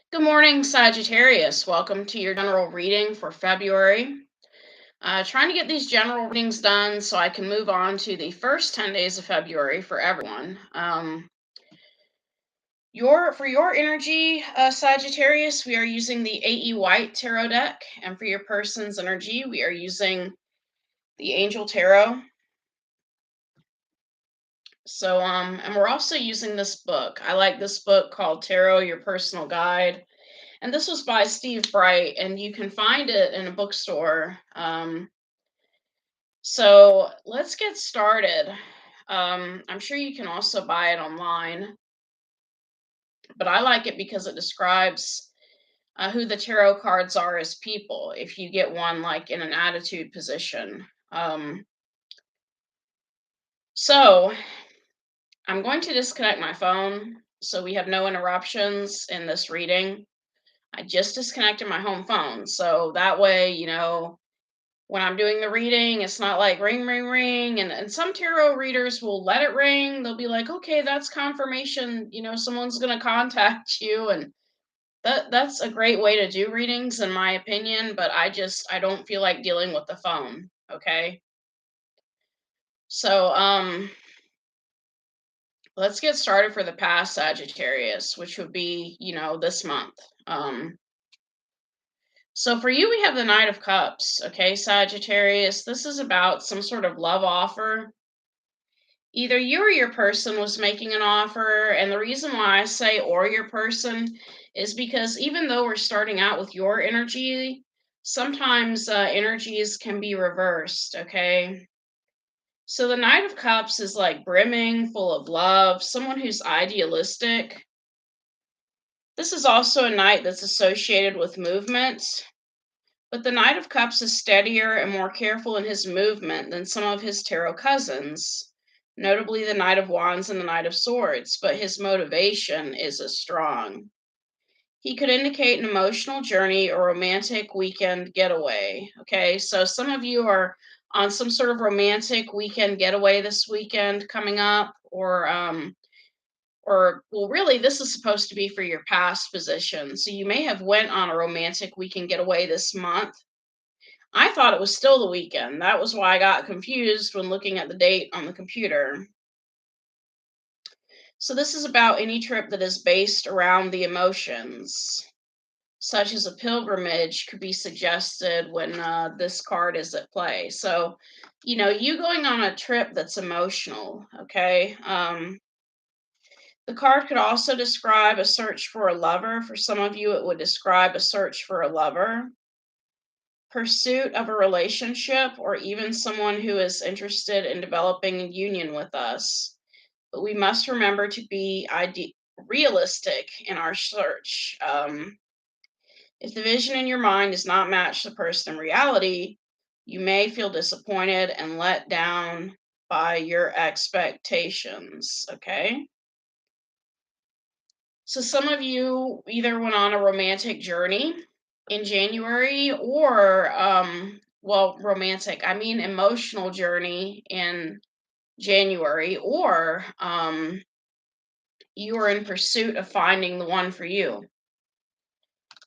Good morning, Sagittarius. Welcome to your general reading for February. Trying to get these general readings done so I can move on to the first 10 days of February for everyone. For your energy, Sagittarius, we are using the WAITE tarot deck, and for your person's energy, we are using the Angel Tarot. And we're also using this book. I like this book called Tarot: Your Personal Guide. And this was by Steve Bright, and you can find it in a bookstore. So let's get started. I'm sure you can also buy it online, but I like it because it describes who the tarot cards are as people, if you get one like in an attitude position. So I'm going to disconnect my phone so we have no interruptions in this reading. I just disconnected my home phone, so that way, when I'm doing the reading, it's not like ring, ring, ring. And some tarot readers will let it ring. They'll be like, okay, that's confirmation, someone's gonna contact you. And that's a great way to do readings, in my opinion, but I don't feel like dealing with the phone. Okay. So let's get started for the past Sagittarius, which would be, this month. So for you, we have the Knight of Cups. Okay, Sagittarius, this is about some sort of love offer. Either you or your person was making an offer, and the reason why I say or your person is because even though we're starting out with your energy, sometimes energies can be reversed. Okay, so the Knight of Cups is like brimming full of love, someone who's idealistic. This is also a knight that's associated with movement, but the Knight of Cups is steadier and more careful in his movement than some of his tarot cousins, notably the Knight of Wands and the Knight of Swords, but his motivation is as strong. He could indicate an emotional journey or romantic weekend getaway. Okay, so some of you are on some sort of romantic weekend getaway this weekend coming up, or well, really this is supposed to be for your past position, so you may have went on a romantic weekend getaway this month. I thought it was still the weekend. That was why I got confused when looking at the date on the computer. So, this is about any trip that is based around the emotions, such as a pilgrimage, could be suggested when this card is at play. So, you going on a trip that's emotional, okay? The card could also describe a search for a lover. For some of you, it would describe a search for a lover, pursuit of a relationship, or even someone who is interested in developing a union with us. But we must remember to be realistic in our search. If the vision in your mind does not match the person in reality, you may feel disappointed and let down by your expectations. Okay. So some of you either went on a romantic journey in January, or well, romantic, I mean emotional journey in January, or you are in pursuit of finding the one for you.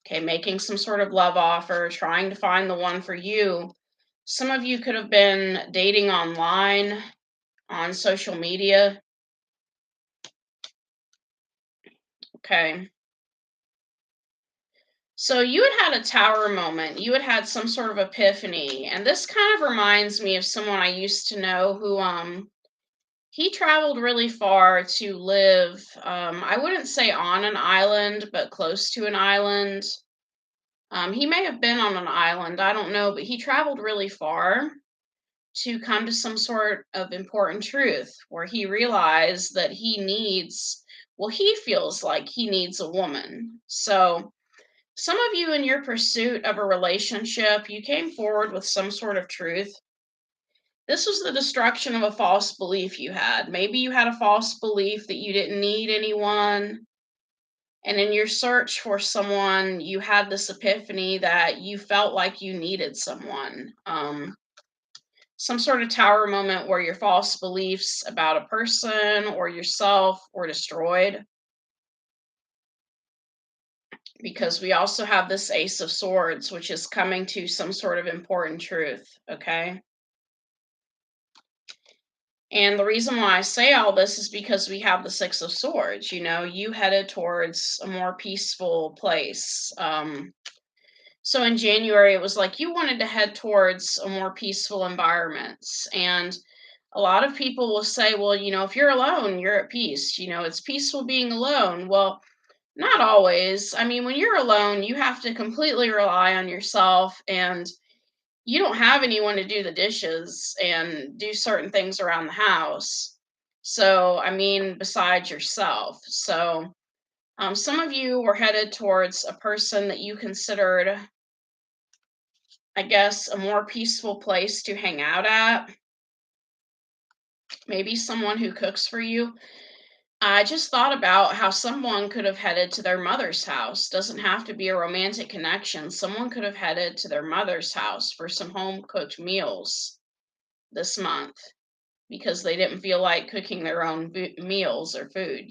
Okay, making some sort of love offer, trying to find the one for you. Some of you could have been dating online on social media. Okay. So you had had a tower moment. You had had some sort of epiphany, and this kind of reminds me of someone I used to know who he traveled really far to live, I wouldn't say on an island, but close to an island. He may have been on an island, I don't know, but he traveled really far to come to some sort of important truth where he realized that he feels like he needs a woman. So some of you, in your pursuit of a relationship, you came forward with some sort of truth. This was the destruction of a false belief you had. Maybe you had a false belief that you didn't need anyone. And in your search for someone, you had this epiphany that you felt like you needed someone. Some sort of tower moment where your false beliefs about a person or yourself were destroyed. because we also have this Ace of Swords, which is coming to some sort of important truth. Okay. And the reason why I say all this is because we have the Six of Swords. You headed towards a more peaceful place. So in January, it was like you wanted to head towards a more peaceful environment. And a lot of people will say, well, if you're alone, you're at peace. It's peaceful being alone. Well, not always. I mean, when you're alone, you have to completely rely on yourself, and you don't have anyone to do the dishes and do certain things around the house. So, I mean, besides yourself. So, some of you were headed towards a person that you considered, I guess, a more peaceful place to hang out at. Maybe someone who cooks for you. I just thought about how someone could have headed to their mother's house. Doesn't have to be a romantic connection. Someone could have headed to their mother's house for some home cooked meals this month because they didn't feel like cooking their own meals or food.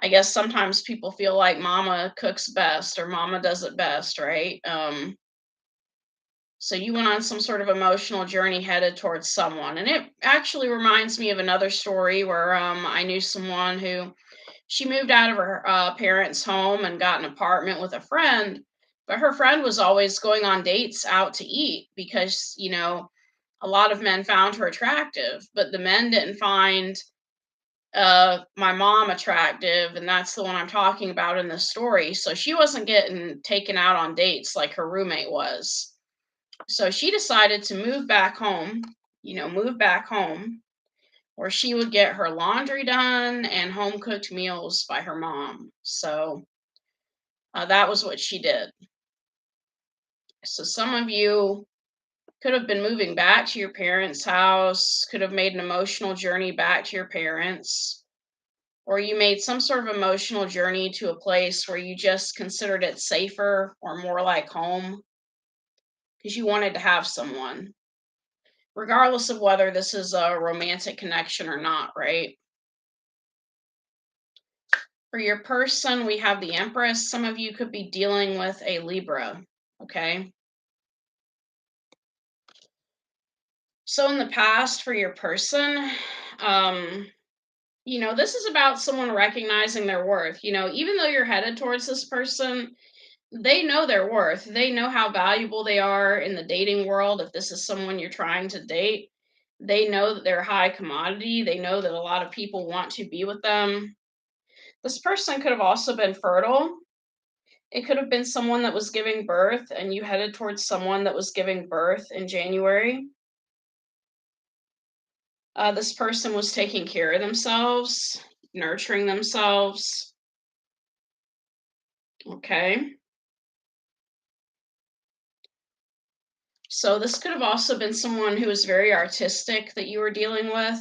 I guess sometimes people feel like mama cooks best or mama does it best, right? So you went on some sort of emotional journey headed towards someone. And it actually reminds me of another story where I knew someone who she moved out of her parents' home and got an apartment with a friend. But her friend was always going on dates out to eat because, a lot of men found her attractive, but the men didn't find my mom attractive. And that's the one I'm talking about in this story. So she wasn't getting taken out on dates like her roommate was. So she decided to move back home where she would get her laundry done and home cooked meals by her mom. So that was what she did. So some of you could have been moving back to your parents' house, could have made an emotional journey back to your parents, or you made some sort of emotional journey to a place where you just considered it safer or more like home because you wanted to have someone, regardless of whether this is a romantic connection or not, right? For your person, we have the Empress. Some of you could be dealing with a Libra, okay? So in the past, for your person, um, this is about someone recognizing their worth. Even though you're headed towards this person, they know their worth. They know how valuable they are in the dating world. If this is someone you're trying to date, they know that they're high commodity. They know that a lot of people want to be with them. This person could have also been fertile. It could have been someone that was giving birth, and you headed towards someone that was giving birth in January. This person was taking care of themselves, nurturing themselves. Okay. So this could have also been someone who was very artistic that you were dealing with.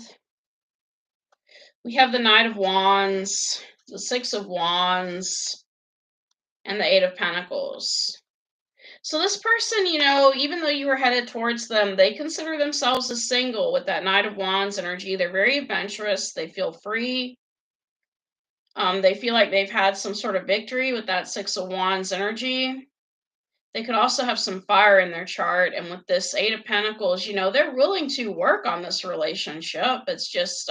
We have the Knight of Wands, the Six of Wands, and the Eight of Pentacles. So this person, even though you were headed towards them, they consider themselves as single with that Knight of Wands energy. They're very adventurous. They feel free. They feel like they've had some sort of victory with that Six of Wands energy. They could also have some fire in their chart. And with this Eight of Pentacles, they're willing to work on this relationship. It's just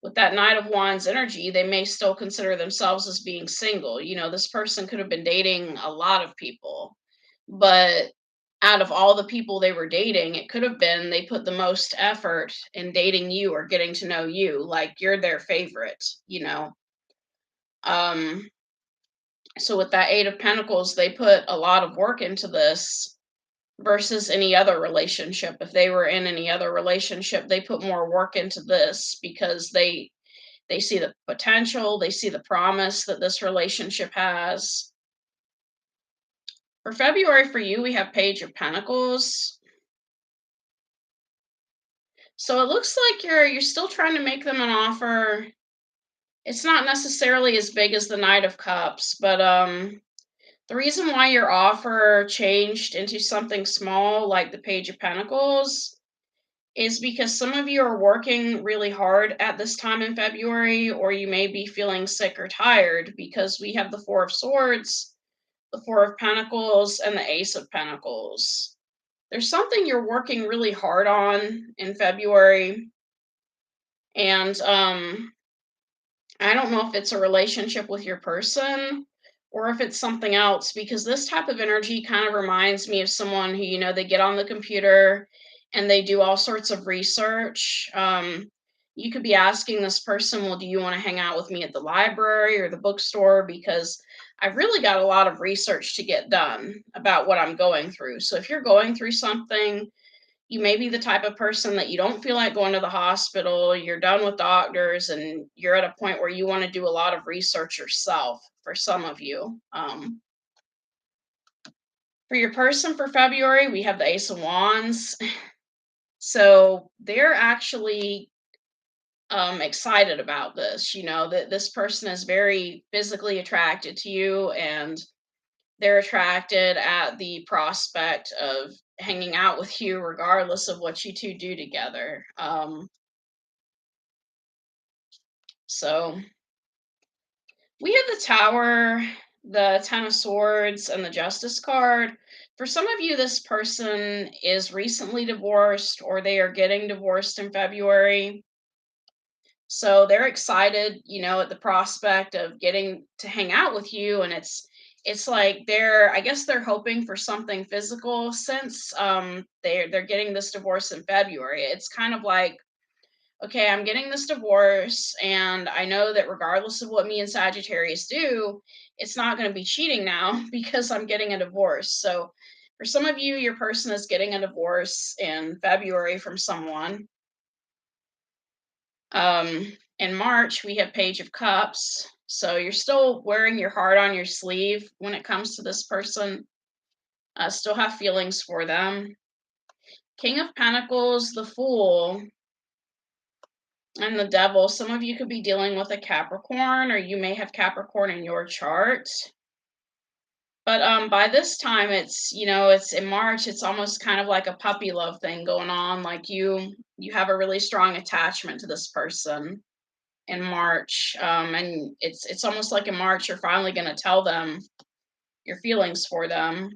with that Knight of Wands energy, they may still consider themselves as being single. This person could have been dating a lot of people, but out of all the people they were dating, it could have been they put the most effort in dating you or getting to know you, like you're their favorite. Um, so with that Eight of Pentacles, they put a lot of work into this versus any other relationship. If they were in any other relationship, they put more work into this because they see the potential, they see the promise that this relationship has. For February for you, we have Page of Pentacles. So it looks like you're still trying to make them an offer. It's not necessarily as big as the Knight of Cups, but the reason why your offer changed into something small like the Page of Pentacles is because some of you are working really hard at this time in February, or you may be feeling sick or tired because we have the Four of Swords, the Four of Pentacles, and the Ace of Pentacles. There's something you're working really hard on in February, and I don't know if it's a relationship with your person or if it's something else, because this type of energy kind of reminds me of someone who, they get on the computer and they do all sorts of research. You could be asking this person, well, do you want to hang out with me at the library or the bookstore? Because I've really got a lot of research to get done about what I'm going through. So if you're going through something, you may be the type of person that you don't feel like going to the hospital, you're done with doctors, and you're at a point where you want to do a lot of research yourself for some of you. For your person for February, we have the Ace of Wands. So they're actually excited about this. That this person is very physically attracted to you, and they're attracted at the prospect of hanging out with you regardless of what you two do together. So we have the Tower, the Ten of Swords, and the Justice card. For some of you, this person is recently divorced or they are getting divorced in February. So they're excited, at the prospect of getting to hang out with you. And it's like I guess they're hoping for something physical since they're getting this divorce in February. It's kind of like, okay, I'm getting this divorce, and I know that regardless of what me and Sagittarius do, it's not going to be cheating now because I'm getting a divorce. So, for some of you, your person is getting a divorce in February from someone. In March, we have Page of Cups. So, you're still wearing your heart on your sleeve when it comes to this person, still have feelings for them. King of Pentacles, the Fool, and the Devil. Some of you could be dealing with a Capricorn, or you may have Capricorn in your chart. But by this time, it's in March. It's almost kind of like a puppy love thing going on. Like you have a really strong attachment to this person in March, and it's almost like in March you're finally going to tell them your feelings for them.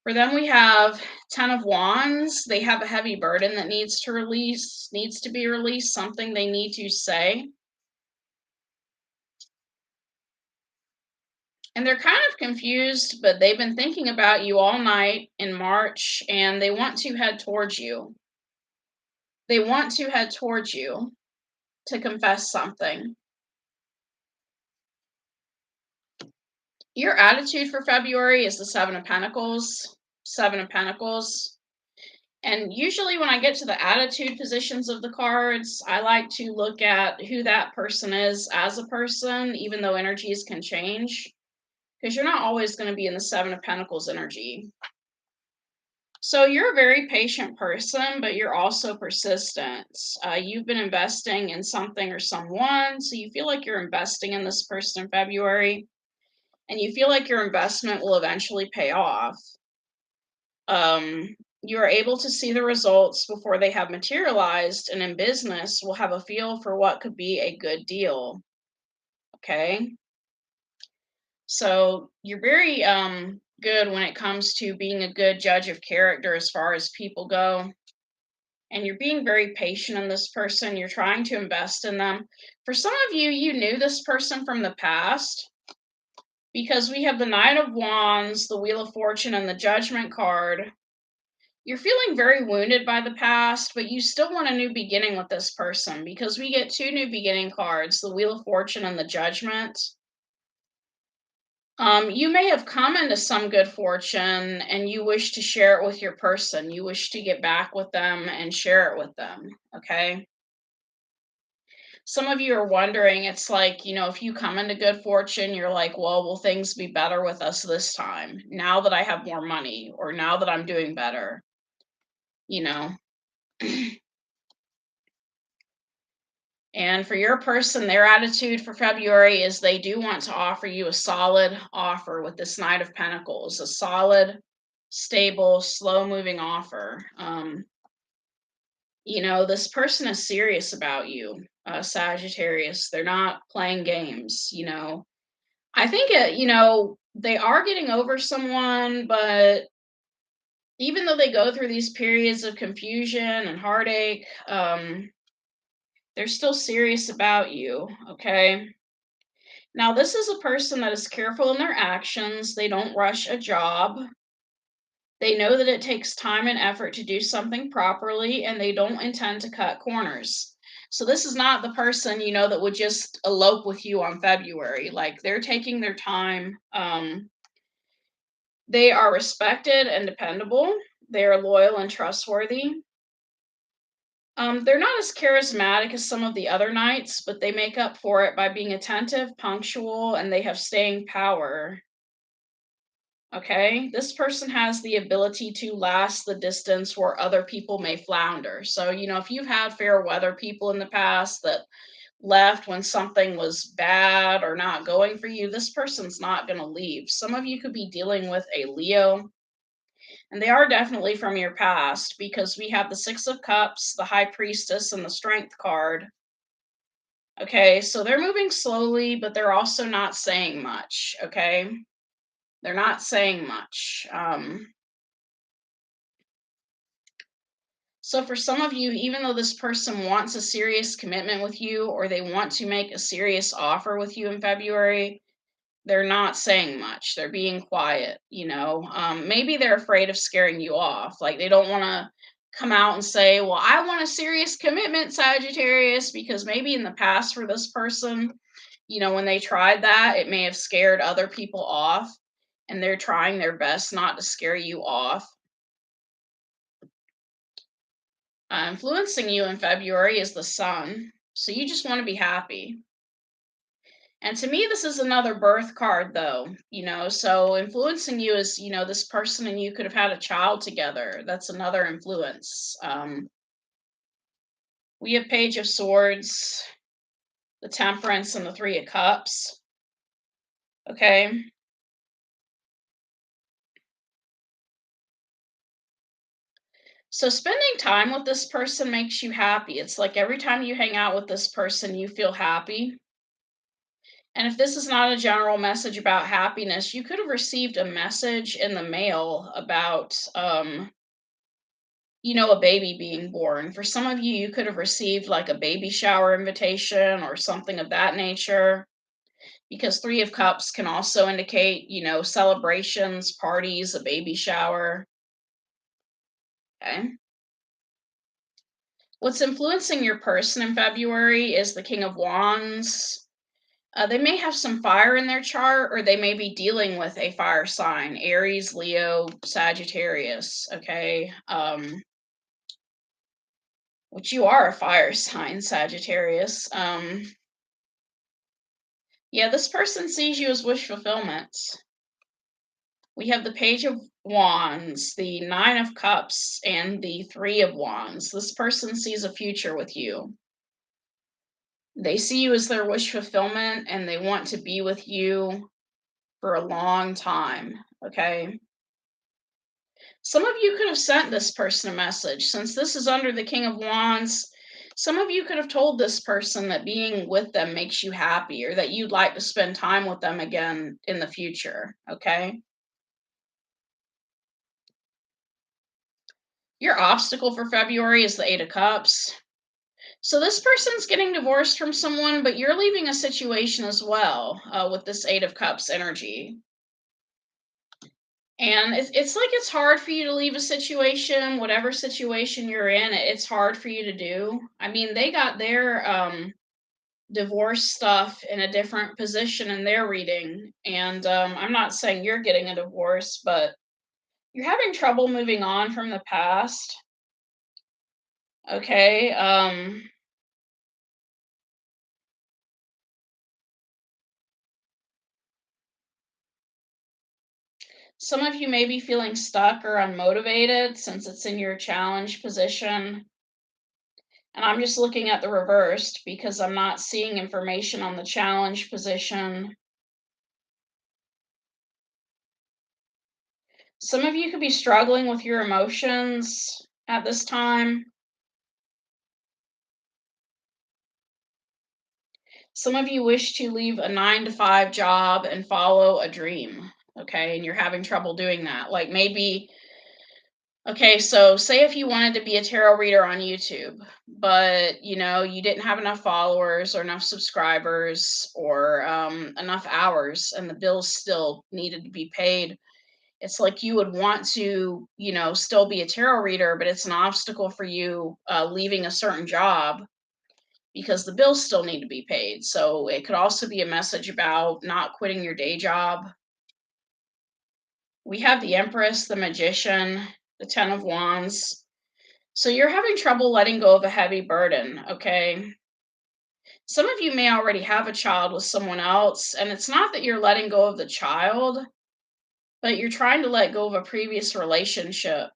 For them, we have Ten of Wands. They have a heavy burden that needs to be released, something they need to say. And they're kind of confused, but they've been thinking about you all night in March, and they want to head towards you. They want to head towards you to confess something. Your attitude for February is the Seven of Pentacles. Seven of Pentacles. And usually when I get to the attitude positions of the cards, I like to look at who that person is as a person, even though energies can change, because you're not always going to be in the Seven of Pentacles energy. So you're a very patient person, but you're also persistent. You've been investing in something or someone, so you feel like you're investing in this person in February, and you feel like your investment will eventually pay off. You are able to see the results before they have materialized, and in business, will have a feel for what could be a good deal. Okay? So you're very good when it comes to being a good judge of character as far as people go. And you're being very patient in this person. You're trying to invest in them. For some of you, you knew this person from the past because we have the Knight of Wands, the Wheel of Fortune, and the Judgment card. You're feeling very wounded by the past, but you still want a new beginning with this person because we get two new beginning cards, the Wheel of Fortune and the Judgment. You may have come into some good fortune and you wish to share it with your person. You wish to get back with them and share it with them. Okay. Some of you are wondering, it's like, if you come into good fortune, you're like, well, will things be better with us this time now that I have more money or now that I'm doing better? You know, And for your person, their attitude for February is they do want to offer you a solid offer with this Knight of Pentacles, a solid, stable, slow moving offer. This person is serious about you, Sagittarius. They're not playing games. I think they are getting over someone, but even though they go through these periods of confusion and heartache, they're still serious about you. Okay. Now, this is a person that is careful in their actions. They don't rush a job. They know that it takes time and effort to do something properly, and they don't intend to cut corners. So, this is not the person, that would just elope with you on February. Like, they're taking their time. They are respected and dependable. They are loyal and trustworthy. They're not as charismatic as some of the other knights, but they make up for it by being attentive, punctual, and they have staying power. Okay, this person has the ability to last the distance where other people may flounder. So, if you've had fair weather people in the past that left when something was bad or not going for you, this person's not going to leave. Some of you could be dealing with a Leo, and they are definitely from your past because we have the Six of Cups, the High Priestess, and the Strength card. Okay, so they're moving slowly, but they're also not saying much. Okay, they're not saying much. So for some of you, even though this person wants a serious commitment with you or they want to make a serious offer with you in February, they're not saying much. They're being quiet. Maybe they're afraid of scaring you off. Like they don't want to come out and say, well, I want a serious commitment, Sagittarius, because maybe in the past for this person, when they tried that, it may have scared other people off and they're trying their best not to scare you off. Influencing you in February is the sun. So you just want to be happy. And to me, this is another birth card, though. So influencing you is, this person and you could have had a child together. That's another influence. We have Page of Swords, the Temperance, and the Three of Cups. Okay. So spending time with this person makes you happy. It's like every time you hang out with this person, you feel happy. And if this is not a general message about happiness, you could have received a message in the mail about, a baby being born. For some of you, you could have received like a baby shower invitation or something of that nature, because Three of Cups can also indicate, celebrations, parties, a baby shower. Okay. What's influencing your person in February is the King of Wands. They may have some fire in their chart, or they may be dealing with a fire sign: Aries, Leo, Sagittarius. Okay. Which you are a fire sign, Sagittarius. Yeah, this person sees you as wish fulfillment. We have the Page of Wands, the Nine of Cups, and the Three of Wands. This person sees a future with you. They see you as their wish fulfillment and they want to be with you for a long time. Okay. Some of you could have sent this person a message. Since this is under the King of Wands, some of you could have told this person that being with them makes you happy or that you'd like to spend time with them again in the future. Okay. Your obstacle for February is the Eight of Cups. So this person's getting divorced from someone, but you're leaving a situation as well with this Eight of Cups energy. And it's like it's hard for you to leave a situation, whatever situation you're in, it's hard for you to do. I mean, they got their divorce stuff in a different position in their reading. And I'm not saying you're getting a divorce, but you're having trouble moving on from the past. Okay. Some of you may be feeling stuck or unmotivated since it's in your challenge position. And I'm just looking at the reversed because I'm not seeing information on the challenge position. Some of you could be struggling with your emotions at this time. Some of you wish to leave a 9 to 5 job and follow a dream. Okay. And you're having trouble doing that. Like maybe, okay, so say if you wanted to be a tarot reader on YouTube, but you didn't have enough followers or enough subscribers or enough hours, and the bills still needed to be paid. It's like you would want to, still be a tarot reader, but it's an obstacle for you leaving a certain job because the bills still need to be paid. So it could also be a message about not quitting your day job. We have the Empress, the Magician, the Ten of Wands. So you're having trouble letting go of a heavy burden, okay? Some of you may already have a child with someone else, and it's not that you're letting go of the child, but you're trying to let go of a previous relationship,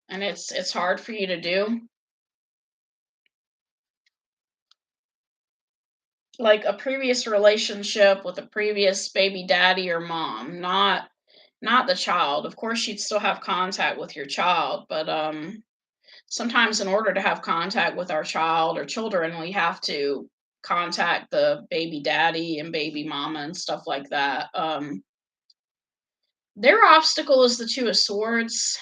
and it's hard for you to do. Like a previous relationship with a previous baby daddy or mom, not the child. Of course, you'd still have contact with your child, but sometimes in order to have contact with our child or children, we have to contact the baby daddy and baby mama and stuff like that. Their obstacle is the Two of Swords.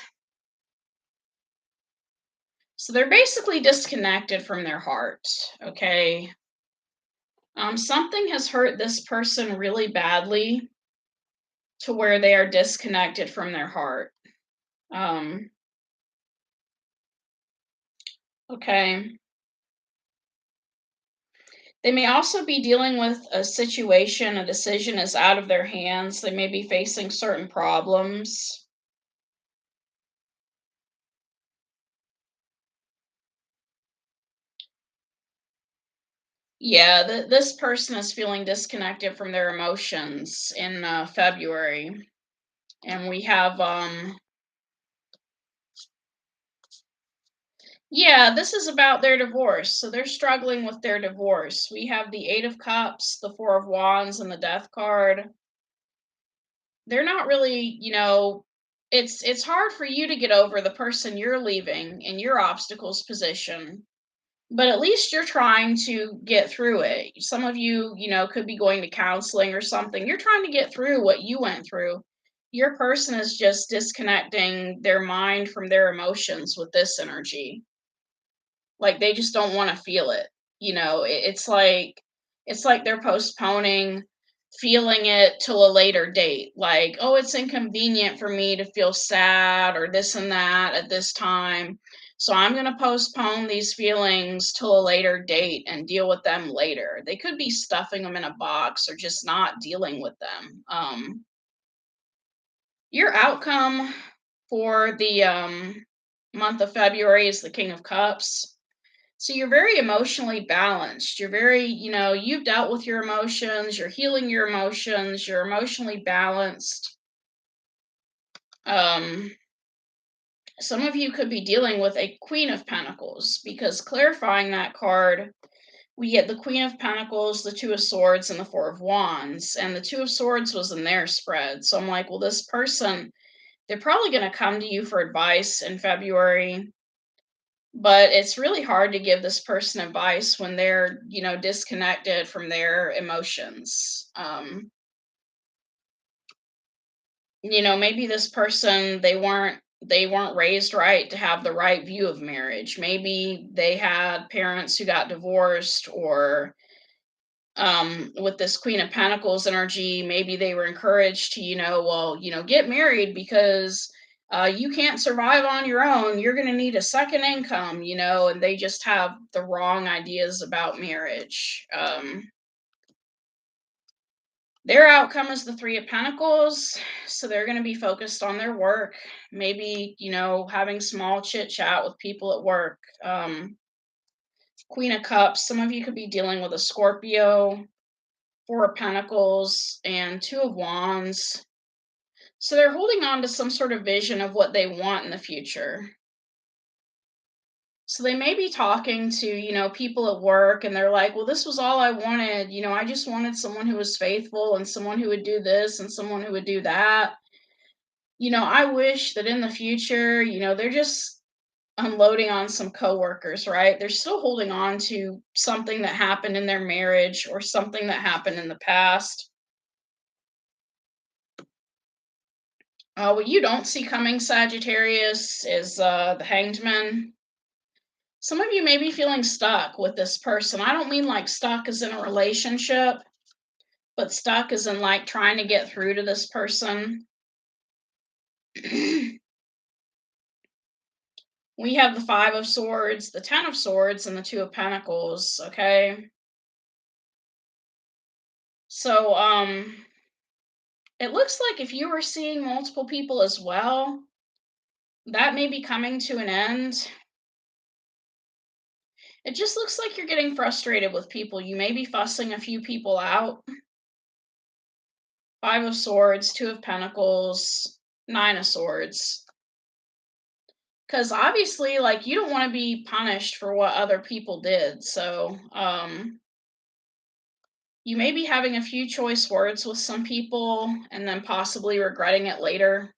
So they're basically disconnected from their heart. Okay. Something has hurt this person really badly to where they are disconnected from their heart. Um, okay. They may also be dealing with a situation, a decision is out of their hands. They may be facing certain problems. Yeah, this person is feeling disconnected from their emotions in February. And we have, yeah, this is about their divorce. So they're struggling with their divorce. We have the Eight of Cups, the Four of Wands, and the Death card. They're not really, it's hard for you to get over the person you're leaving in your obstacles position, but at least you're trying to get through it. Some of you, could be going to counseling or something. You're trying to get through what you went through. Your person is just disconnecting their mind from their emotions with this energy. Like they just don't want to feel it. It's like they're postponing feeling it till a later date. Like, oh, it's inconvenient for me to feel sad or this and that at this time. So I'm going to postpone these feelings till a later date and deal with them later. They could be stuffing them in a box or just not dealing with them. Your outcome for the month of February is the King of Cups. So you're very emotionally balanced. You're very, you've dealt with your emotions, you're healing your emotions, you're emotionally balanced. Um, some of you could be dealing with a Queen of Pentacles because clarifying that card, we get the Queen of Pentacles, the Two of Swords, and the Four of Wands. And the Two of Swords was in their spread. So I'm like, well, this person, they're probably going to come to you for advice in February. But it's really hard to give this person advice when they're, disconnected from their emotions. Maybe this person, they weren't raised right to have the right view of marriage. Maybe they had parents who got divorced, or with this Queen of Pentacles energy, maybe they were encouraged to, well, get married because you can't survive on your own. You're going to need a second income, and they just have the wrong ideas about marriage. Their outcome is the Three of Pentacles. So they're going to be focused on their work, maybe, having small chit chat with people at work. Queen of Cups, some of you could be dealing with a Scorpio. Four of Pentacles and Two of Wands. So they're holding on to some sort of vision of what they want in the future. So they may be talking to, people at work, and they're like, well, this was all I wanted. I just wanted someone who was faithful and someone who would do this and someone who would do that. I wish that in the future, they're just unloading on some coworkers, right? They're still holding on to something that happened in their marriage or something that happened in the past. What you don't see coming, Sagittarius, is the Hanged Man. Some of you may be feeling stuck with this person. I don't mean like stuck as in a relationship, but stuck as in like trying to get through to this person. We have the Five of Swords, the Ten of Swords, and the Two of Pentacles, okay? So, it looks like if you were seeing multiple people as well, that may be coming to an end. It just looks like you're getting frustrated with people. You may be fussing a few people out. Five of Swords, Two of Pentacles, Nine of Swords. Because obviously, like, you don't want to be punished for what other people did. So, you may be having a few choice words with some people and then possibly regretting it later.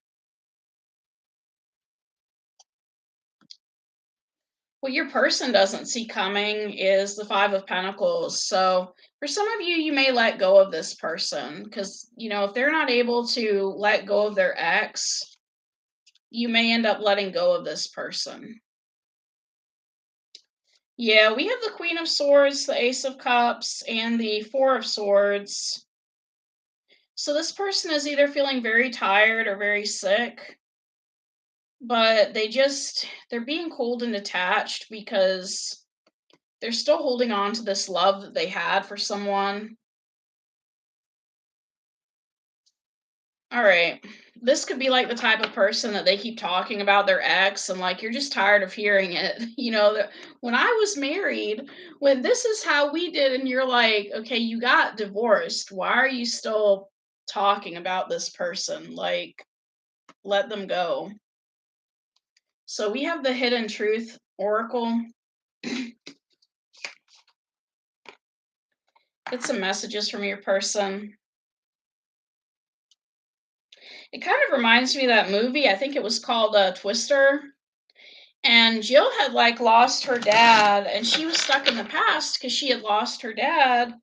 What your person doesn't see coming is the Five of Pentacles. So for some of you, you may let go of this person because, if they're not able to let go of their ex, you may end up letting go of this person. Yeah, we have the Queen of Swords, the Ace of Cups, and the Four of Swords. So this person is either feeling very tired or very sick, but they're being cold and detached because they're still holding on to this love that they had for someone. All right. This could be like the type of person that they keep talking about their ex and like you're just tired of hearing it. That when I was married, when this is how we did, and you're like, okay, you got divorced. Why are you still talking about this person? Like, let them go. So we have the Hidden Truth Oracle. Get some messages from your person. It kind of reminds me of that movie. I think it was called Twister. And Jill had like lost her dad, and she was stuck in the past because she had lost her dad.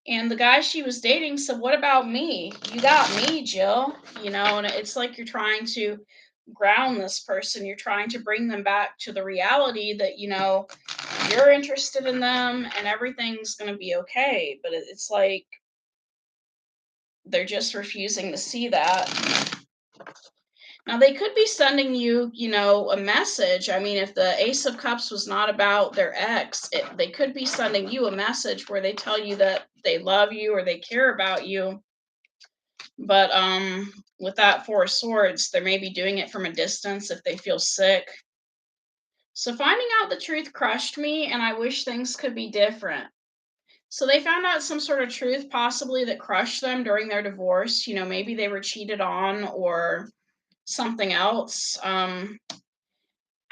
And the guy she was dating said, "What about me? You got me, Jill." And it's like you're trying to ground this person. You're trying to bring them back to the reality that, you're interested in them and everything's going to be okay. But it's like they're just refusing to see that. Now, they could be sending you, a message. I mean, if the Ace of Cups was not about their ex, they could be sending you a message where they tell you that they love you or they care about you. But with that Four of Swords, they may be doing it from a distance if they feel sick. So finding out the truth crushed me, and I wish things could be different. So they found out some sort of truth possibly that crushed them during their divorce. Maybe they were cheated on or something else. I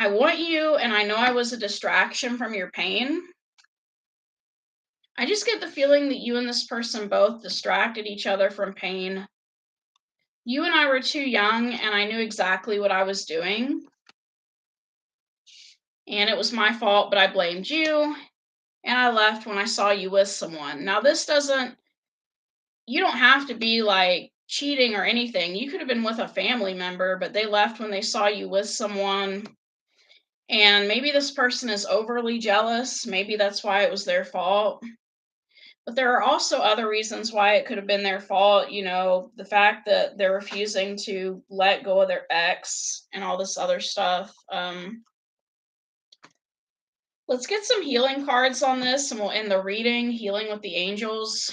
want you, and I know I was a distraction from your pain. I just get the feeling that you and this person both distracted each other from pain. You and I were too young, and I knew exactly what I was doing. And it was my fault, but I blamed you. And I left when I saw you with someone. Now, you don't have to be like cheating or anything. You could have been with a family member, but they left when they saw you with someone. And maybe this person is overly jealous. Maybe that's why it was their fault. But there are also other reasons why it could have been their fault. The fact that they're refusing to let go of their ex and all this other stuff. Let's get some healing cards on this and we'll end the reading. Healing with the Angels.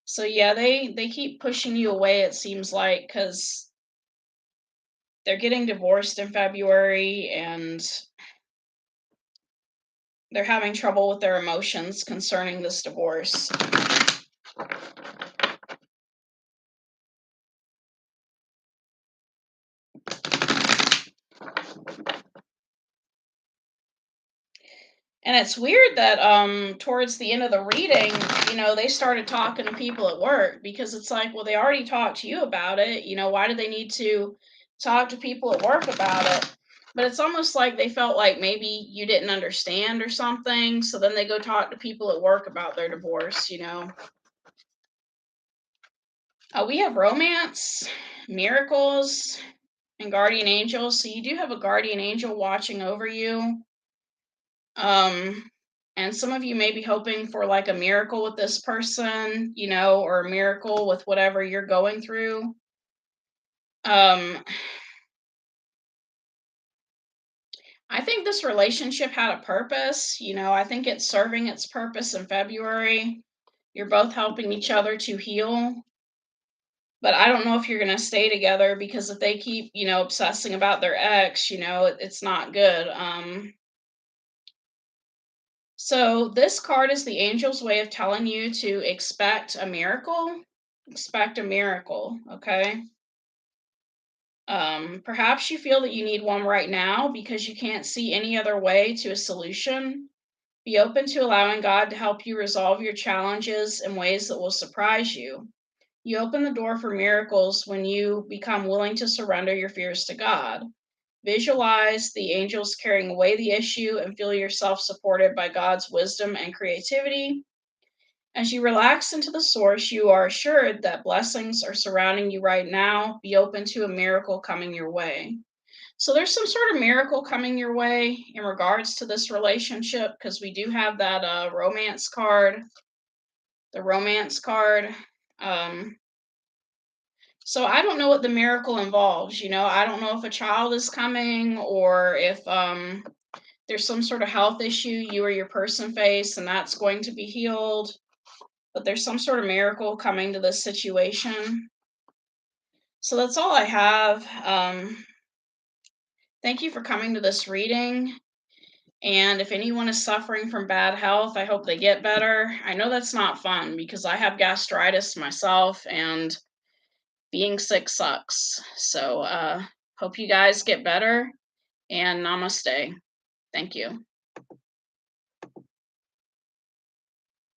So yeah, they keep pushing you away, it seems like, because they're getting divorced in February and they're having trouble with their emotions concerning this divorce. And it's weird that towards the end of the reading, they started talking to people at work because it's like, well, they already talked to you about it. Why do they need to talk to people at work about it? But it's almost like they felt like maybe you didn't understand or something. So then they go talk to people at work about their divorce. We have romance, miracles, and guardian angels. So you do have a guardian angel watching over you. Um, and some of you may be hoping for like a miracle with this person, or a miracle with whatever you're going through. Um, I think this relationship had a purpose. I think it's serving its purpose in February. You're both helping each other to heal. But I don't know if you're going to stay together because if they keep, obsessing about their ex, it's not good. So this card is the angel's way of telling you to expect a miracle. Expect a miracle, okay? Perhaps you feel that you need one right now because you can't see any other way to a solution. Be open to allowing God to help you resolve your challenges in ways that will surprise you. You open the door for miracles when you become willing to surrender your fears to God. Visualize the angels carrying away the issue and feel yourself supported by God's wisdom and creativity. As you relax into the source, you are assured that blessings are surrounding you right now. Be open to a miracle coming your way. So there's some sort of miracle coming your way in regards to this relationship because we do have that romance card, the romance card. Um, so I don't know what the miracle involves. I don't know if a child is coming or if there's some sort of health issue you or your person face and that's going to be healed. But there's some sort of miracle coming to this situation. So that's all I have. Thank you for coming to this reading. And if anyone is suffering from bad health, I hope they get better. I know that's not fun because I have gastritis myself and being sick sucks. So, hope you guys get better and namaste. Thank you.